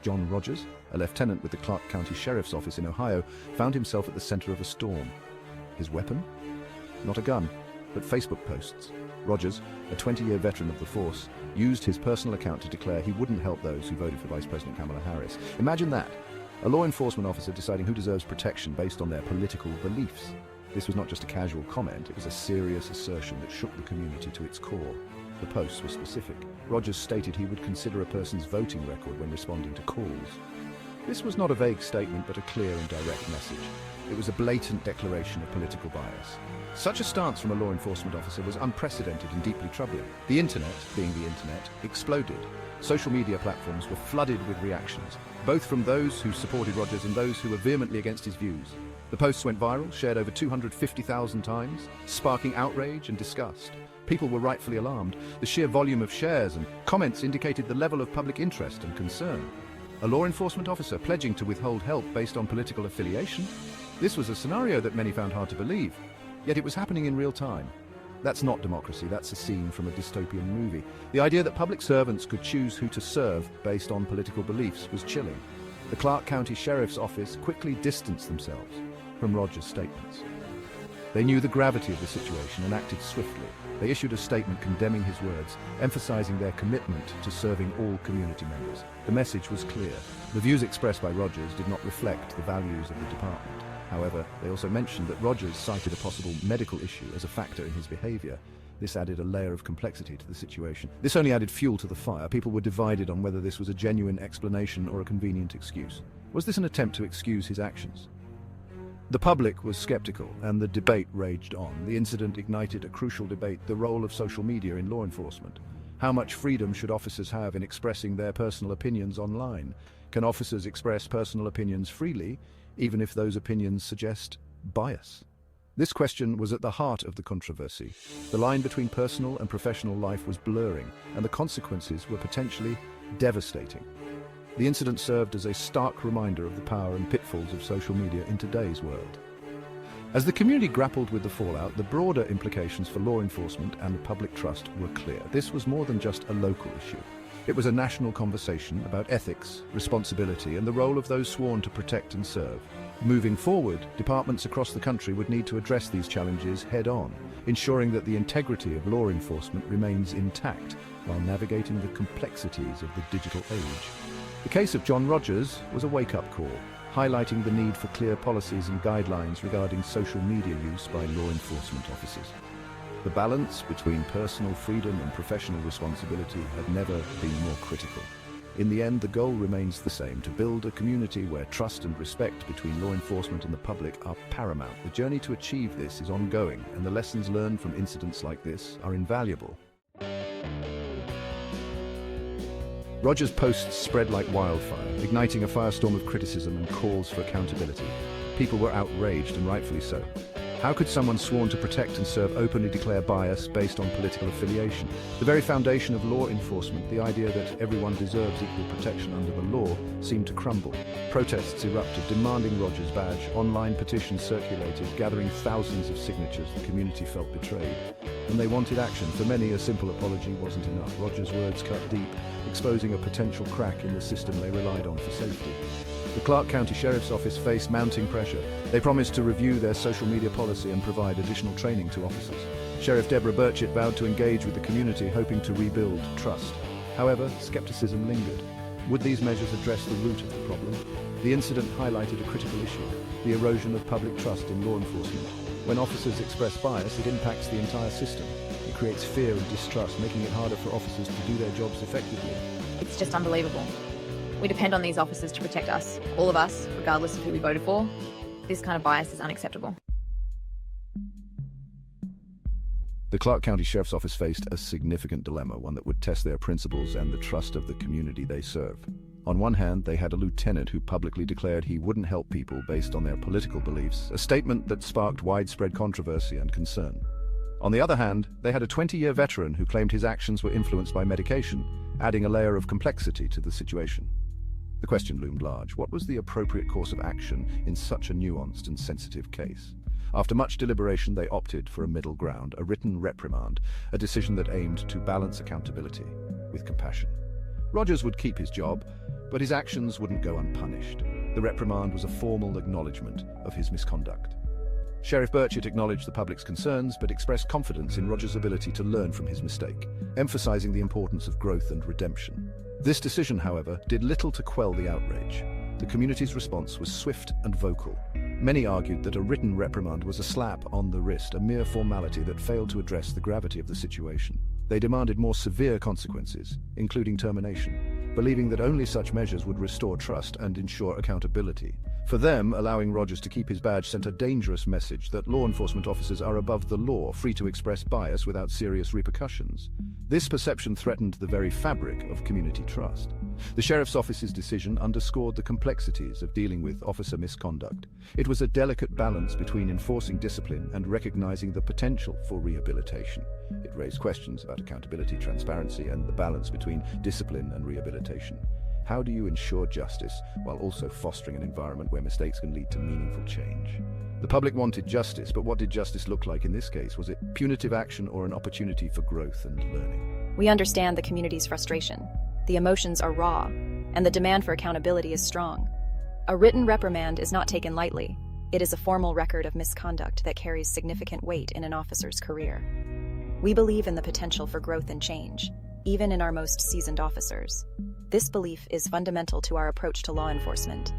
John Rogers, a lieutenant with the Clark County Sheriff's Office in Ohio, found himself at the center of a storm. His weapon? Not a gun, but Facebook posts. Rogers, a 20-year veteran of the force, used his personal account to declare he wouldn't help those who voted for Vice President Kamala Harris. Imagine that, a law enforcement officer deciding who deserves protection based on their political beliefs. This was not just a casual comment, it was a serious assertion that shook the community to its core. The posts were specific. Rogers stated he would consider a person's voting record when responding to calls. This was not a vague statement, but a clear and direct message. It was a blatant declaration of political bias. Such a stance from a law enforcement officer was unprecedented and deeply troubling. The internet, being the internet, exploded. Social media platforms were flooded with reactions, both from those who supported Rogers and those who were vehemently against his views. The posts went viral, shared over 250,000 times, sparking outrage and disgust. People were rightfully alarmed. The sheer volume of shares and comments indicated the level of public interest and concern. A law enforcement officer pledging to withhold help based on political affiliation? This was a scenario that many found hard to believe, yet it was happening in real time. That's not democracy, that's a scene from a dystopian movie. The idea that public servants could choose who to serve based on political beliefs was chilling. The Clark County Sheriff's Office quickly distanced themselves from Rogers' statements. They knew the gravity of the situation and acted swiftly. They issued a statement condemning his words, emphasizing their commitment to serving all community members. The message was clear. The views expressed by Rogers did not reflect the values of the department. However, they also mentioned that Rogers cited a possible medical issue as a factor in his behavior. This added a layer of complexity to the situation. This only added fuel to the fire. People were divided on whether this was a genuine explanation or a convenient excuse. Was this an attempt to excuse his actions? The public was skeptical, and the debate raged on. The incident ignited a crucial debate: the role of social media in law enforcement. How much freedom should officers have in expressing their personal opinions online? Can officers express personal opinions freely, even if those opinions suggest bias? This question was at the heart of the controversy. The line between personal and professional life was blurring, and the consequences were potentially devastating. The incident served as a stark reminder of the power and pitfalls of social media in today's world. As the community grappled with the fallout, the broader implications for law enforcement and public trust were clear. This was more than just a local issue. It was a national conversation about ethics, responsibility, and the role of those sworn to protect and serve. Moving forward, departments across the country would need to address these challenges head-on, ensuring that the integrity of law enforcement remains intact while navigating the complexities of the digital age. The case of John Rogers was a wake-up call, highlighting the need for clear policies and guidelines regarding social media use by law enforcement officers. The balance between personal freedom and professional responsibility had never been more critical. In the end, the goal remains the same: to build a community where trust and respect between law enforcement and the public are paramount. The journey to achieve this is ongoing, and the lessons learned from incidents like this are invaluable. Rogers' posts spread like wildfire, igniting a firestorm of criticism and calls for accountability. People were outraged, and rightfully so. How could someone sworn to protect and serve openly declare bias based on political affiliation? The very foundation of law enforcement, the idea that everyone deserves equal protection under the law, seemed to crumble. Protests erupted, demanding Rogers' badge. Online petitions circulated, gathering thousands of signatures. The community felt betrayed, and they wanted action. For many, a simple apology wasn't enough. Rogers' words cut deep, exposing a potential crack in the system they relied on for safety. The Clark County Sheriff's Office faced mounting pressure. They promised to review their social media policy and provide additional training to officers. Sheriff Deborah Burchett vowed to engage with the community, hoping to rebuild trust. However, skepticism lingered. Would these measures address the root of the problem? The incident highlighted a critical issue: the erosion of public trust in law enforcement. When officers express bias, it impacts the entire system. It creates fear and distrust, making it harder for officers to do their jobs effectively. It's just unbelievable. We depend on these officers to protect us, all of us, regardless of who we voted for. This kind of bias is unacceptable. The Clark County Sheriff's Office faced a significant dilemma, one that would test their principles and the trust of the community they serve. On one hand, they had a lieutenant who publicly declared he wouldn't help people based on their political beliefs, a statement that sparked widespread controversy and concern. On the other hand, they had a 20-year veteran who claimed his actions were influenced by medication, adding a layer of complexity to the situation. The question loomed large: what was the appropriate course of action in such a nuanced and sensitive case? After much deliberation, they opted for a middle ground, a written reprimand, a decision that aimed to balance accountability with compassion. Rogers would keep his job, But his actions wouldn't go unpunished. The reprimand was a formal acknowledgement of his misconduct. Sheriff Burchett acknowledged the public's concerns, but expressed confidence in Rogers' ability to learn from his mistake, emphasizing the importance of growth and redemption. This decision, however, did little to quell the outrage. The community's response was swift and vocal. Many argued that a written reprimand was a slap on the wrist, a mere formality that failed to address the gravity of the situation. They demanded more severe consequences, including termination, believing that only such measures would restore trust and ensure accountability. For them, allowing Rogers to keep his badge sent a dangerous message that law enforcement officers are above the law, free to express bias without serious repercussions. This perception threatened the very fabric of community trust. The sheriff's office's decision underscored the complexities of dealing with officer misconduct. It was a delicate balance between enforcing discipline and recognizing the potential for rehabilitation. It raised questions about accountability, transparency, and the balance between discipline and rehabilitation. How do you ensure justice while also fostering an environment where mistakes can lead to meaningful change? The public wanted justice, but what did justice look like in this case? Was it punitive action or an opportunity for growth and learning? We understand the community's frustration. The emotions are raw, and the demand for accountability is strong. A written reprimand is not taken lightly. It is a formal record of misconduct that carries significant weight in an officer's career. We believe in the potential for growth and change, even in our most seasoned officers. This belief is fundamental to our approach to law enforcement.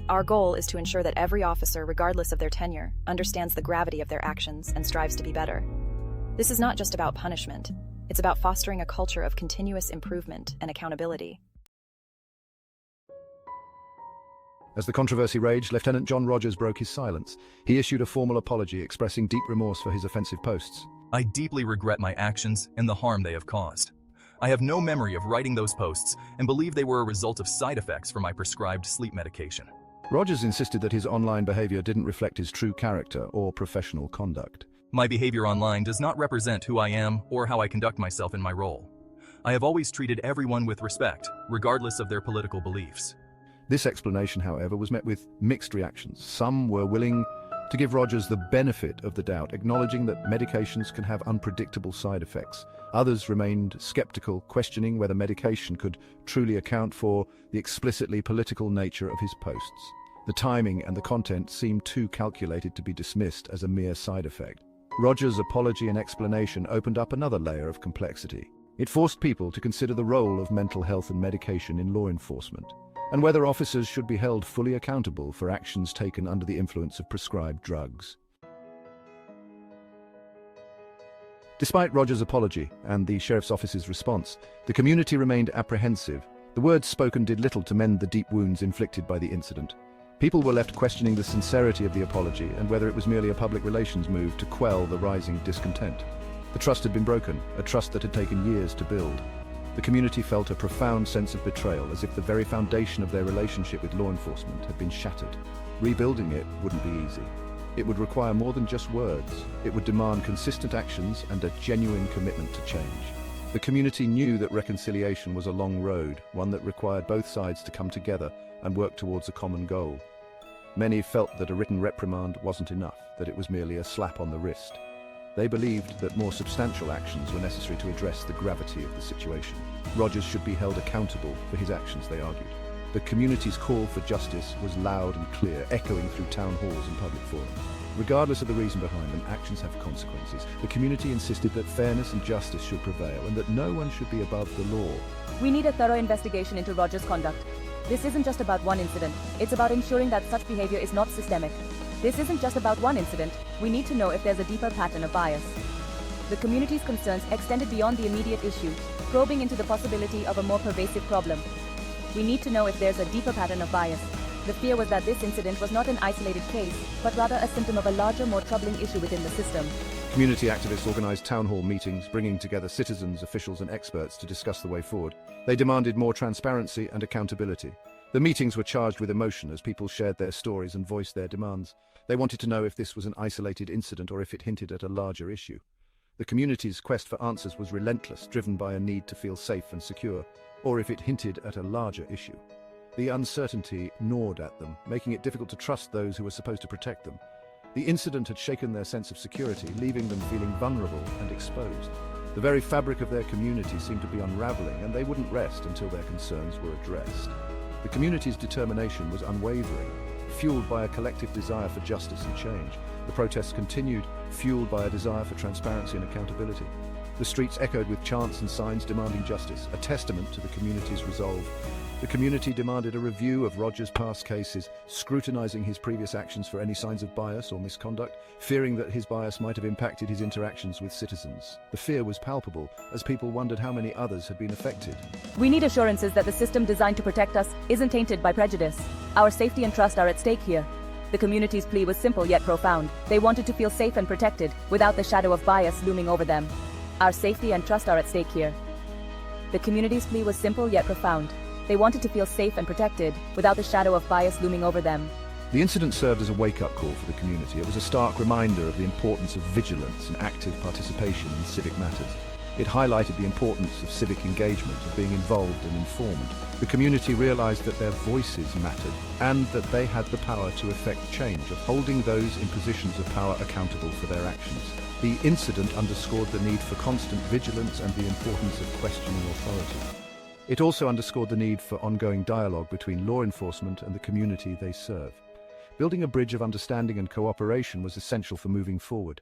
Our goal is to ensure that every officer, regardless of their tenure, understands the gravity of their actions and strives to be better. This is not just about punishment. It's about fostering a culture of continuous improvement and accountability. As the controversy raged, Lieutenant John Rogers broke his silence. He issued a formal apology, expressing deep remorse for his offensive posts. I deeply regret my actions and the harm they have caused. I have no memory of writing those posts and believe they were a result of side effects from my prescribed sleep medication. Rogers insisted that his online behavior didn't reflect his true character or professional conduct. My behavior online does not represent who I am or how I conduct myself in my role. I have always treated everyone with respect, regardless of their political beliefs. This explanation, however, was met with mixed reactions. Some were willing to give Rogers the benefit of the doubt, acknowledging that medications can have unpredictable side effects. Others remained skeptical, questioning whether medication could truly account for the explicitly political nature of his posts. The timing and the content seemed too calculated to be dismissed as a mere side effect. Rogers' apology and explanation opened up another layer of complexity. It forced people to consider the role of mental health and medication in law enforcement, and whether officers should be held fully accountable for actions taken under the influence of prescribed drugs. Despite Rogers' apology and the sheriff's office's response, the community remained apprehensive. The words spoken did little to mend the deep wounds inflicted by the incident. People were left questioning the sincerity of the apology and whether it was merely a public relations move to quell the rising discontent. The trust had been broken, a trust that had taken years to build. The community felt a profound sense of betrayal, as if the very foundation of their relationship with law enforcement had been shattered. Rebuilding it wouldn't be easy. It would require more than just words. It would demand consistent actions and a genuine commitment to change. The community knew that reconciliation was a long road, one that required both sides to come together and work towards a common goal. Many felt that a written reprimand wasn't enough, that it was merely a slap on the wrist. They believed that more substantial actions were necessary to address the gravity of the situation. Rogers should be held accountable for his actions, they argued. The community's call for justice was loud and clear, echoing through town halls and public forums. Regardless of the reason behind them, actions have consequences. The community insisted that fairness and justice should prevail and that no one should be above the law. We need a thorough investigation into Rogers' conduct. This isn't just about one incident. It's about ensuring that such behavior is not systemic. This isn't just about one incident. We need to know if there's a deeper pattern of bias. The community's concerns extended beyond the immediate issue, probing into the possibility of a more pervasive problem. We need to know if there's a deeper pattern of bias. The fear was that this incident was not an isolated case, but rather a symptom of a larger, more troubling issue within the system. Community activists organized town hall meetings, bringing together citizens, officials, and experts to discuss the way forward. They demanded more transparency and accountability. The meetings were charged with emotion as people shared their stories and voiced their demands. They wanted to know if this was an isolated incident or if it hinted at a larger issue. The community's quest for answers was relentless, driven by a need to feel safe and secure, or if it hinted at a larger issue. The uncertainty gnawed at them, making it difficult to trust those who were supposed to protect them. The incident had shaken their sense of security, leaving them feeling vulnerable and exposed. The very fabric of their community seemed to be unraveling, and they wouldn't rest until their concerns were addressed. The community's determination was unwavering, fueled by a collective desire for justice and change. The protests continued, fueled by a desire for transparency and accountability. The streets echoed with chants and signs demanding justice, a testament to the community's resolve. The community demanded a review of Rogers' past cases, scrutinizing his previous actions for any signs of bias or misconduct, fearing that his bias might have impacted his interactions with citizens. The fear was palpable, as people wondered how many others had been affected. We need assurances that the system designed to protect us isn't tainted by prejudice. Our safety and trust are at stake here. The community's plea was simple yet profound. They wanted to feel safe and protected, without the shadow of bias looming over them. Our safety and trust are at stake here. The community's plea was simple yet profound. They wanted to feel safe and protected, without the shadow of bias looming over them. The incident served as a wake-up call for the community. It was a stark reminder of the importance of vigilance and active participation in civic matters. It highlighted the importance of civic engagement, of being involved and informed. The community realized that their voices mattered, and that they had the power to effect change, of holding those in positions of power accountable for their actions. The incident underscored the need for constant vigilance and the importance of questioning authority. It also underscored the need for ongoing dialogue between law enforcement and the community they serve. Building a bridge of understanding and cooperation was essential for moving forward.